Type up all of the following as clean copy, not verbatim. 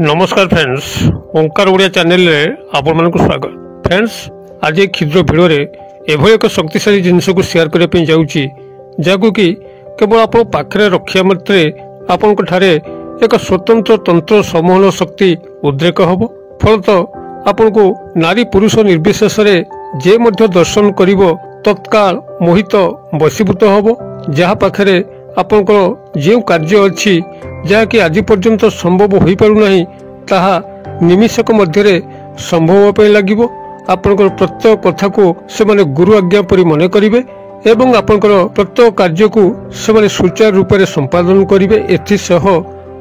नमस्कार फ्रेंड्स, ओंकार ओडिया चैनल रे आपण मानक स्वागत। फ्रेंड्स, आज एक क्षुद्र भिडियो रे एभली एक शक्तिशाली जिनस को शेयर करने पे जाउची, जाकु कि केवल आपण पाखरे रखिया मात्रे आपण को ठारे एक स्वतंत्र तंत्र समूहन शक्ति उद्रेक हबो। फलत आपण को नारी पुरुष निर्विशेष रे जे मध्य दर्शन करिवो तत्काल मोहित बसीभूत हबो। जहा पाखरे आपणकर जो कार्य अच्छी जहाँकि आज पर्यंत संभव हो पारु नहीं ताहा निमिषक मध्य संभव होने लगे। आपणकर प्रत्येक कथा को से माने गुरु आज्ञा परि मन करिवे एवं आपणकर प्रत्येक कार्य को से माने सुचारू रूप से संपादन करिवे। एथिसह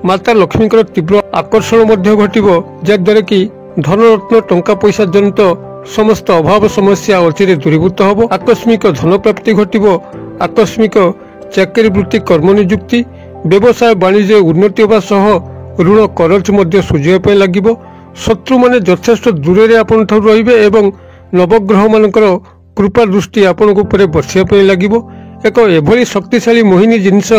माता लक्ष्मी तीव्र आकर्षण मध्य घटिबो, जद्वारा कि धनरत्न टंका पैसा जनित समस्त अभाव समस्या अचिरे दूरीभूत हबो। आकस्मिक धन प्राप्ति घटिबो। आकस्मिक चाकरी वृत्ति कर्म नियुक्ति व्यवसाय वाणिज्य उन्नति होगा सह ऋण करज मध्य सुझाइबा लागिबो। शत्रु माने यथेष्ट दूर रे आपन ठर रहिबे एवं नवग्रह मानकर कृपा दृष्टि आपन ऊपर बसिया पे लागिबो। एक एभली शक्तिशाली मोहिनी जिनस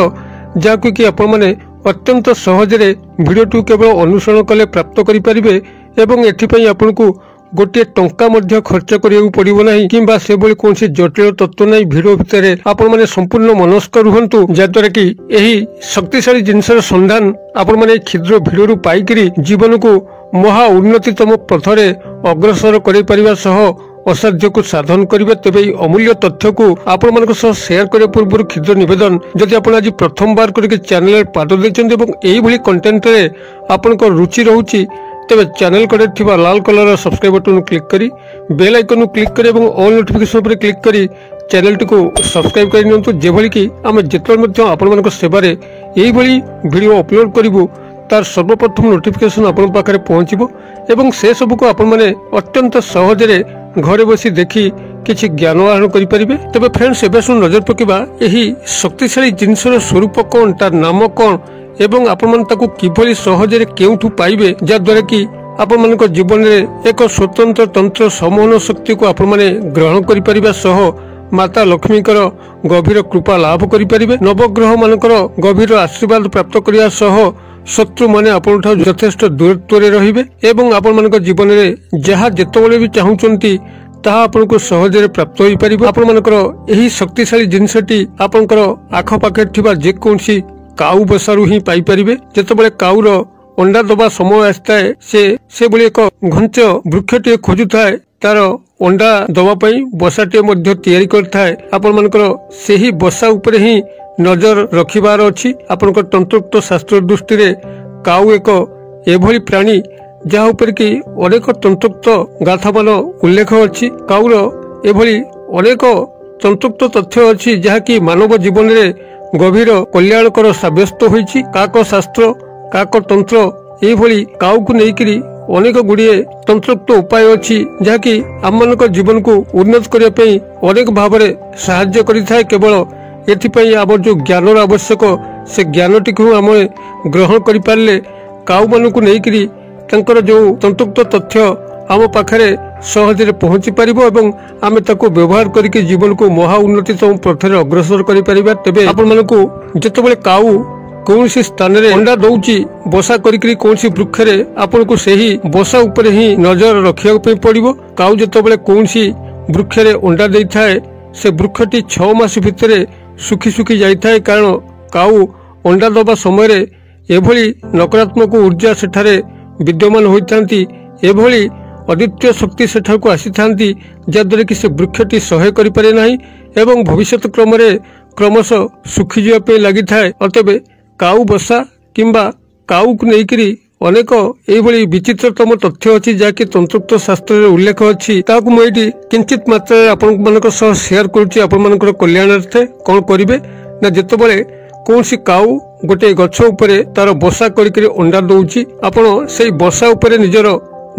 जाकु कि आपण माने अत्यंत सहजरे भिडियोटू केवल अनुसरण कले प्राप्त करि परिबे एवं एथिपई आपन को गोटे टंका मध्य खर्च करिया पड़िबो नाही किंबा से बोली कोनसी जटिल तत्व नाही। भिडियो भितरे आपण माने संपूर्ण मनस्क रुहंतु, जद्वारा कि एही शक्तिशाली जिनसर संधान आपण माने क्षुद्र भिडियो रु पाइकरी जीवन को महा उन्नतितम पथरे अग्रसर करि परिबा सह असाध्य को साधन करिबे। तेबे अमूल्य तथ्य को आपण मानक सह शेयर करे पूर्व क्षुद्र निवेदन, जदि आपण आज प्रथम बार करके चैनल पाद दैछन्ते एवं एही भली कंटेंट रे आपण को रुचि रहउची तेज चैनल कड़े थिबा लाल कलर सब्सक्राइब बटन क्लिक करी बेल आइकन क्लिक करी और ऑल नोटिफिकेशन पर क्लिक करी चैनल टी को सब्सक्राइब कर नियंतु, जेभली कि आम जेतल मध्य आपण मानक सेवारे एही भली वीडियो अपलोड करिवु तार सर्वप्रथम नोटिफिकेशन आपण पाखरे पहुंचीबो एवं से सब को आपण माने अत्यंत सहजरे घरे बसी देखि किछि ज्ञान आहरण करि परिबे। तबे फ्रेंड्स, एबे सुन नजर पकेबा एही शक्तिशाली जिनसर स्वरूप कोन, तार नाम कोन एवं आपण मन ताकू किभली सहजरे केउठु पाइबे, जद्वारा कि आपण मानक जीवन रे एक स्वतंत्र तंत्र समूहन शक्ति को आपण माने ग्रहण करि परिबा सह माता लक्ष्मीकर गभीर कृपा लाभ करि परिबे। नवग्रह मानकर गभीर आशीर्वाद प्राप्त करिया सह शत्रु माने आपण ठा यथेष्ट दूरत्व रे रहिबे एवं आपण मानक जीवन रे जहा जेतबेले भी चाहुचंती ताहा आपण को सहजरे प्राप्त होई परिबो। आपण मानकर एही शक्तिशाली जिनसटी आपनकर आख पाखे थिबा जे कोनसी काऊ बसारू ही पाई परिबे। जेतबेले काऊर अंडा दबा समय आस्ताए से बोली एक घंच वृक्षटे खोजुथाए तार अंडा दबा पई बसाटे मध्य तैयारी करथाए। आपण मानकर सेही बसा ऊपर ही नजर रखिबार अछि। आपनकर तंत्रोक्त शास्त्र दृष्टि रे काऊ एक एभली प्राणी जहा ऊपर कि अनेक तंत्रोक्त गाथा मान उल्लेख अछि। काऊर एभली अनेक तंत्रोक्त तथ्य अछि जहा कि मानव जीवन रे गभीर कल्याणकर साब्यस्त होइछि। काक शास्त्र काक तंत्र एभली काऊ को नेइकरी अनेक गुड़िए तंत्रोक्त उपाय अछि जहा कि आम मानक जीवन को उन्नत करिया पई अनेक भावरे सहाय्य करिथाय। केवल एथिपई आम जो ज्ञानर आवश्यक से ज्ञानटी को आम ग्रहण करि पारले काऊ मानकु नेइकरी तांकर जो तंत्रोक्त तथ्य आम पाखरे सहजरे पहुंची पारिबो एवं आमे ताको व्यवहार करके जीवन को महा उन्नतितम पथरे अग्रसर करि परिबा। तेबे आपण मानकु जेतेबेले काऊ कौनसी स्थान रे अंडा दउची बसा करिकरी कौनसी वृक्ष रे आपण को सेही बसा ऊपर ही नजर रखिया पे पड़िबो। काऊ जेतेबेले कौनसी वृक्ष रे अंडा देइथाय से वृक्षटी 6 मास भितरे सुखी सुखी जाइथाय, कारण काऊ अंडा दबा समय रे एभली नकारात्मक ऊर्जा सेठारे विद्यमान होइथांती, एभली अद्वितीय शक्ति सेठा को आसी थांती जद्वारा कि से वृक्षटी सहाय करि पारे नाही एवं भविष्यत क्रम रे क्रमश सुखी जिया पे लागि थाए। अतबे काऊ बसा किंबा काऊ को नेइकरी अनेक एभली विचित्रतम तथ्य अछि जाकि तंत्रोक्त शास्त्र रे उल्लेख अछि। ताकू म एठी किंचित मात्रा रे आपण मानक सह शेयर करूची। आपण मानकर कल्याणार्थे कोन करिवे ना, जेतेबेले कोनसी काऊ गोटे गछ ऊपर तार बसा करिकरी अंडा दउची, आपण सेही बसा ऊपर निजर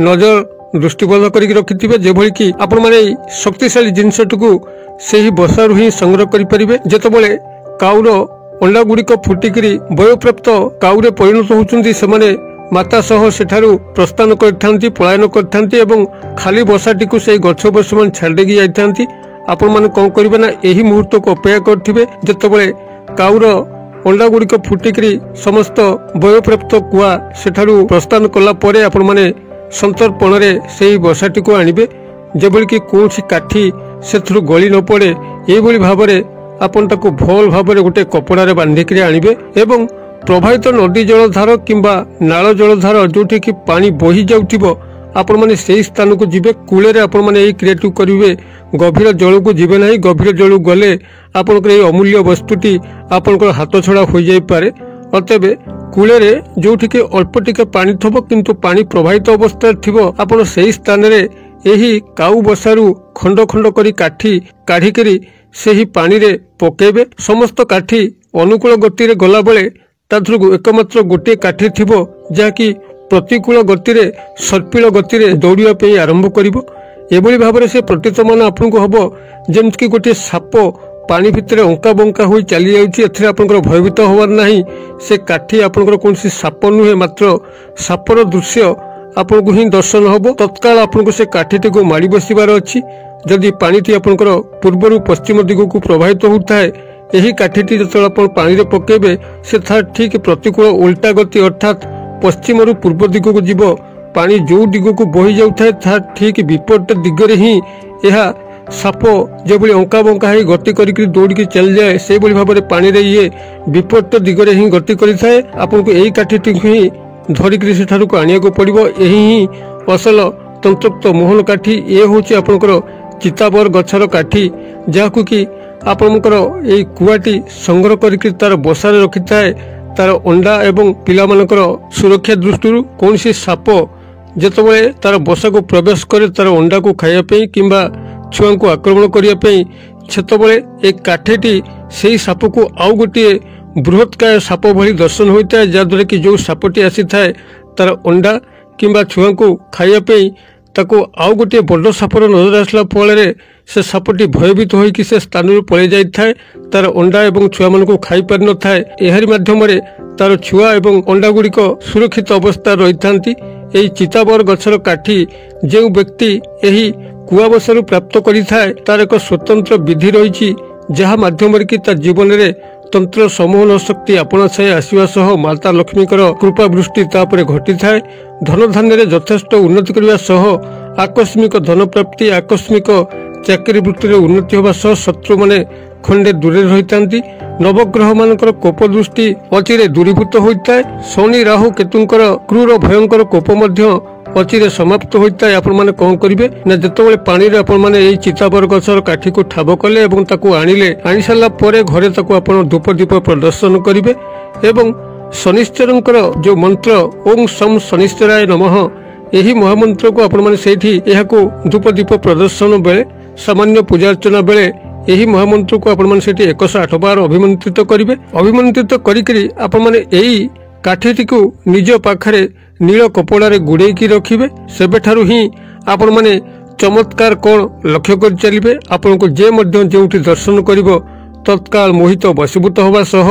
नजर दृष्टिबोध करिक रखिथिबे, जेभली कि आपण माने शक्तिशाली जिनसटकू सेही बसारू ही संग्रह करि परिबे। जेतेबेले काऊर अंडा गुड़िक फुटिकरी वयोप्राप्त काऊरे परिणत होउचंती, सेमाने माता सह सेठारु प्रस्थान करथांती, पलायन करथांती एवं खाली बसाटी को सेही गछ पर समान छाडी जाइथांती। आपण माने कोन करिबे ना, एही मुहूर्त को अपेक्षा करथिबे जेतेबेले काऊर अंडा गुड़िक फुटिकी समस्त बयोप्राप्त कुआ सेठारु प्रस्थान कला परे आपण माने संतर्पण से बसाटी को आनिबे जेबोली कि कोनसी काठी सेथरु गली न पड़े एभली भाबरे आपण ताको भल भाबरे गोटे कपड़ा रे बांधिक आनिबे एवं प्रभावित नदी जलधार किंबा नाल जलधार जोठी कि पानी बही जाउथिबो आपण माने सेही स्थान को जिबे कूले आपण माने एई क्रियाटू करिवे गभीर जल को जिबे नाही गभीर जल गले आपनकर एई अमूल्य वस्तुटी आपनकर हाथ छड़ा होई जाई पारे अतबे कूले रे जोठी कि अल्प टिके पानी थबो किंतु पानी प्रभावित अवस्था थिबो आपण सेही स्थान रे एही काऊ बसारू खंड खंड करी काठी काढ़ी करी सेही पानी रे पकेबे समस्त काठी अनुकूल गति रे गला बेले ताथरु एकमात्र गोटे काठी थिबो जाकी प्रतिकूल गति रे सर्पिल गति रे दौड़िया पे आरंभ करिवो एभली भाबरे से प्रतीतमान आपनको हबो जेमति कि गोटे साप पानी भितर अंका बंका होई चली जाउची एथरे आपनकर भयभीत होवार नाही से काठी आपनकर कोनसी साप नुहे मात्र सापर दृश्य आपनको ही दर्शन हबो तत्काल आपनको से काठीटी को माड़ी बसिबार अछि जदि पानीटी आपनकर पूर्वरु पश्चिम दिगो को प्रभावित होउथाय एही काठीटी जतल आपण पानी रे पकेबे से था ठीक प्रतिकूल उल्टा गति अर्थात पश्चिम रु पूर्व दिग को जीव पानी जो दिग को बही जाउथाय था ठीक विपरीत दिगरे ही यह साप जेबली अंका बंका ही गति करिक दौड़ी चल जाए से बली भाबरे पानी रे ये विपरीत दिगरे ही गति करिथाय आपनको एही काठीटी ही धरिक सेठारु को आनिया को पड़िबो एही ही असल तंत्रक्त मोहन काठी ए होची आपनकर चिताबर गछर काठी जाकु कि आपनकर एई कुआटी संग्रह करिक तार बसारे रखिथाय तार अंडा एवं पिला मानकर सुरक्षा दृष्टि कौनसी साप जेतबेले तार बसा को प्रवेश करे तार अंडा को खाइया पे किंबा छुआ को आक्रमण करिया पे सेतबेले एक काठीटी सेही साप को आउ गोटे बृहत्काय साप भली दर्शन होता है जहाँद्वारा कि जो सापटी आसी थाए तार अंडा किंबा छुआ को खाइया पे ताको आउ गोटे बड़ सापर नजर आसला फल से सापटी भयभीत होइकि से स्थान पलि जाई थाए तार अंडा एवं छुआ मान को खाई पारि न थाए एहारी माध्यम तार छुआ एवं अंडा गुड़िक सुरक्षित अवस्था रही थांती एही चिताबर गछर काठी जो व्यक्ति एही कुआबसारू प्राप्त करिथाए तार एक स्वतंत्र विधि रही जहाँ माध्यम कि तार जीवन में तंत्र समूहन शक्ति आपण छाए आसवा सह माता लक्ष्मीकर कृपा वृष्टि तापरे घटी थाए धन धान्य यथेष्ट उन्नति करने सह आकस्मिक धन प्राप्ति आकस्मिक चाकरी वृत्ति उन्नति होगा सह शत्रु माने खंडे दूरे रही था नवग्रह मानकर कोप दृष्टि अचिरे दूरीभूत होता है शनि राहु केतुंकर क्रूर भयंकर कोप मध्य अचिरे समाप्त होता है आपण माने कौन करिवे ना जेतबेले पानी रे आपण माने एई चिताबर गछर काठी को ठाब कले एवं ताकू आनी सारा परे घरे ताकू आपण धूप दीप प्रदर्शन करिवे एवं शनिश्चरंकर जो मंत्र ओम सम शनिश्चराय नमः एही महामंत्र को आपण माने सेठी एहाको धूप दीप प्रदर्शन बेले सामान्य पूजा अर्चना बेले एही महामंत्र को आपण माने सेठी 108 बार अभिमंत्रित करिवे अभिमंत्रित करिकरी आपण माने एई काठीटी को निज पाखरे नील कपड़ा रे गुड़ेकी रखिबे सेबेठारु ही आपण माने चमत्कार कोन लक्ष्य कर चलिबे आपण को जे मध्य जेउठी दर्शन करिवो तत्काल मोहित वशीभूत होबा सह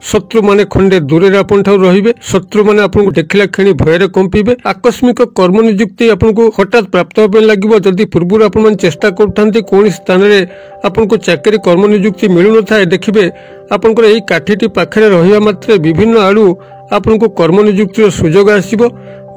शत्रु माने खंडे दूरे आपण ठाउ रहिबे शत्रु माने आपण को देखिला खेणी भयरे कंपिबे आकस्मिक कर्म नियुक्ति आपण को हठात प्राप्त होबे लागिबो जदि पूर्व आपण माने चेष्टा करथांती कोन स्थान रे आपण को चाकरी कर्म नियुक्ति मिलु न थाए देखिबे आपण को एई काठीटी पाखरे रहिबा मात्रे विभिन्न आडू आपण को कर्म नियुक्ति सुजोग आसीबो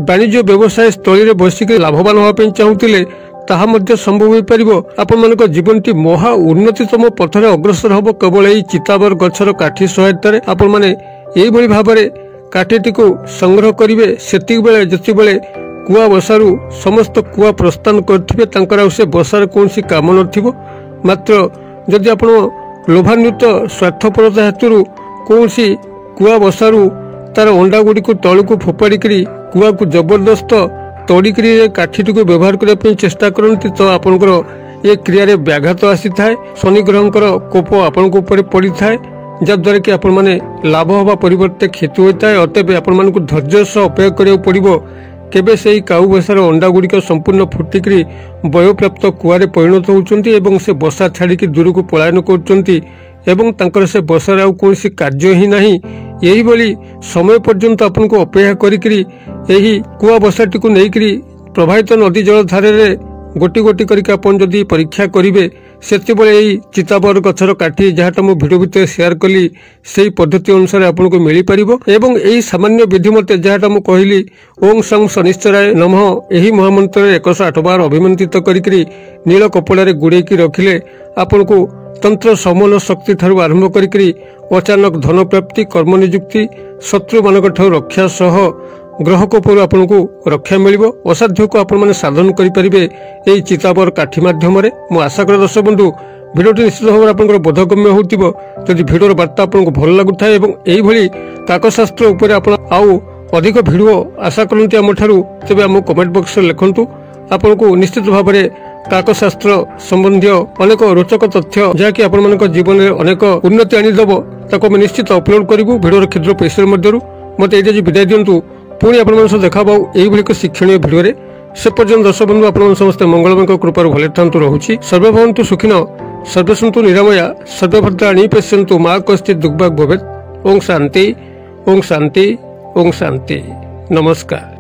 वाणिज्य व्यवसाय स्थली रे बसिक लाभवान होबा पे चाहुतिले ताहा मध्य संभव हो पारिबो आपण मानक जीवनटी महा उन्नतितम पथरे अग्रसर होबो केवल एई चिताबर गछर काठी सहायता रे आपण माने एई भली भाबरे काठीटी को संग्रह करिवे सेति बेले जति बेले कुआ बसारू समस्त कुआ प्रस्थान करथिबे तांकर से बसार कोनसी काम नथिबो मात्र जदि आपण लोभान्वित स्वार्थपरता हेतु कोनसी कुआ बसारू तार अंडा गुड़ी को तलू को फोपाड़ी कुआ को जबरदस्त तोड़िकी काठीटी को व्यवहार करने चेष्टा करती तो आपंकर ये क्रिया व्याघात आसी थाए शनि ग्रहंकर कोप आपण पड़ी थाए जद्वारा कि आपण माने लाभ हवा परिवर्ते क्षति होता है अतएव आपण मानक धैर्य सह अपेक्षा करिया पड़िबो केबे सेही काऊ बसार अंडा गुड़िक संपूर्ण फुटिकी वयोप्राप्त कुआरे परिणत होउचंती एवं से बसा छाड़ी दूर को पलायन करचंती एवं तांकर से बसार आउ कोनसी कार्य ही नाही यही भली समय पर्यंत आपन को अपेक्षा करिकरी एही कुआ बसाटी को नेइकरी प्रभावित नदी जल धारे रे गोटी गोटी करके आपन जदि परीक्षा करिवे सेतेबेले एई चिताबर गछर काठी जहाटा मु भिडियो भितर शेयर कली सेई पद्धति अनुसार आपन को मिली परिबो एवं एई सामान्य विधि मते जहाटा मु कहिली ओम सं शनिश्चराय नमः एही महामंत्र 108 बार अभिमंत्रित करिकरी नील कपड़ारे गुड़ेकी रखिले आपन को तंत्र समन शक्ति ठारू आरंभ करिकरी अचानक धन प्राप्ति कर्म नियुक्ति शत्रु मानक ठारू रक्षा सह ग्रह कोपर आपन को रक्षा मिलिबो असाध्य को आपण माने साधन करि परिबे एई चिताबर काठी माध्यम रे मु आशा कर दर्शक बंधु भिडियोटी निश्चित भाव आपन बोधगम्य होतिबो जदि भिडियोर वार्ता आपन को भल लागुथाय एवं एई भली काकशास्त्र ऊपर आपन आउ अधिक भिडियो आशा करंती हम ठारू तबे हम कमेंट बॉक्स रे लिखंतु आपन को निश्चित भाव रे काकशास्त्र संबंधी अनेक रोचक तथ्य जहाँकि आपण मानक जीवन में अनेक उन्नति आनीदेव ताको निश्चित अपलोड करूँ भिडियोर क्षुद्र परिसर मध्य मत ये विदाय दिंतु पुणी आप देखा यही शिक्षणीय भिडियो से पर्यटन दर्शक बंधु आप समस्त मंगलमय कृपार भले था रोचे सर्वे भवन्तु सुखिन सर्वे सन्तु निरामया सर्वे भद्राणि पश्यन्तु मा कश्चित् दुर्भाग् भवेत्। ओम शांति ओम शांति ओम शांति। नमस्कार।